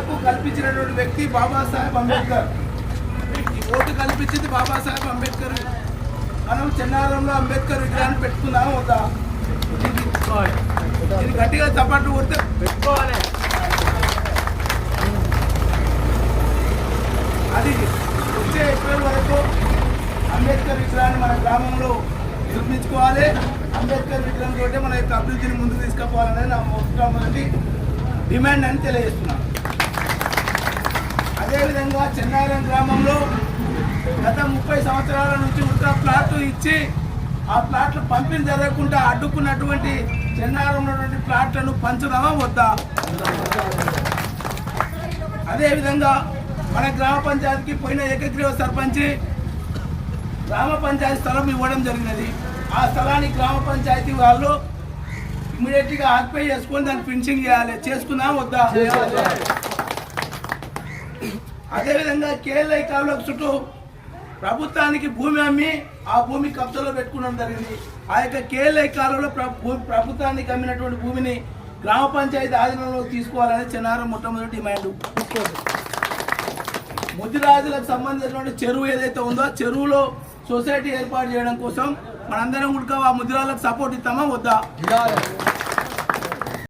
హక్కు కల్పించినటువంటి వ్యక్తి బాబాసాహెబ్ అంబేద్కర్. ఈ ఓటు కల్పించింది బాబాసాహెబ్ అంబేద్కర్. మనం చెన్నారంలో అంబేద్కర్ విగ్రహాన్ని పెట్టుకుందాం వద్దా? ఇది గట్టిగా చప్పట్లు కొడితే పెట్టుకోవాలి. అది వచ్చే ఏప్రిల్ వరకు అంబేద్కర్ విగ్రహాన్ని మన గ్రామంలో నిర్మించుకోవాలి. అంబేద్కర్ విగ్రహం తోటే మన యొక్క అభివృద్ధిని ముందుకు తీసుకుపోవాలనేది నా మొట్టమొదటి డిమాండ్ అని తెలియజేస్తున్నాను. అదేవిధంగా చెన్నారం గ్రామంలో గత 30 సంవత్సరాల నుంచి ఉత్తర ప్లాట్లు ఇచ్చి ఆ ప్లాట్లు పంపిణీ జరగకుండా అడ్డుకున్నటువంటి చెన్నారం ఉన్నటువంటి ప్లాట్లను పంచుదామా వద్దా? అదేవిధంగా మన గ్రామ పంచాయతీకి పోయిన ఏకగ్రీవ సర్పంచి గ్రామ పంచాయతీ స్థలం ఇవ్వడం జరిగినది. ఆ స్థలాన్ని గ్రామ పంచాయతీ వాళ్ళు ఇమీడియట్గా ఆక్యుపై చేసుకొని దాన్ని ఫినిషింగ్ చేయాలి. చేసుకుందాం వద్దా? అదేవిధంగా కేఎల్ఐ కాలువ చుట్టూ ప్రభుత్వానికి భూమి అమ్మి ఆ భూమి కబ్జాలో పెట్టుకోవడం జరిగింది. ఆ యొక్క కేఎల్ఐ కాలువలో ప్రభుత్వానికి అమ్మినటువంటి భూమిని గ్రామ పంచాయతీ ఆధీనంలో తీసుకోవాలని చెన్నారం మొట్టమొదటి డిమాండ్. ముదిరాజులకు సంబంధించినటువంటి చెరువు ఏదైతే ఉందో చెరువులో సొసైటీ ఏర్పాటు చేయడం కోసం మనందరం కూడా ఆ ముదిరాజులకు సపోర్ట్ ఇస్తామా వద్దా?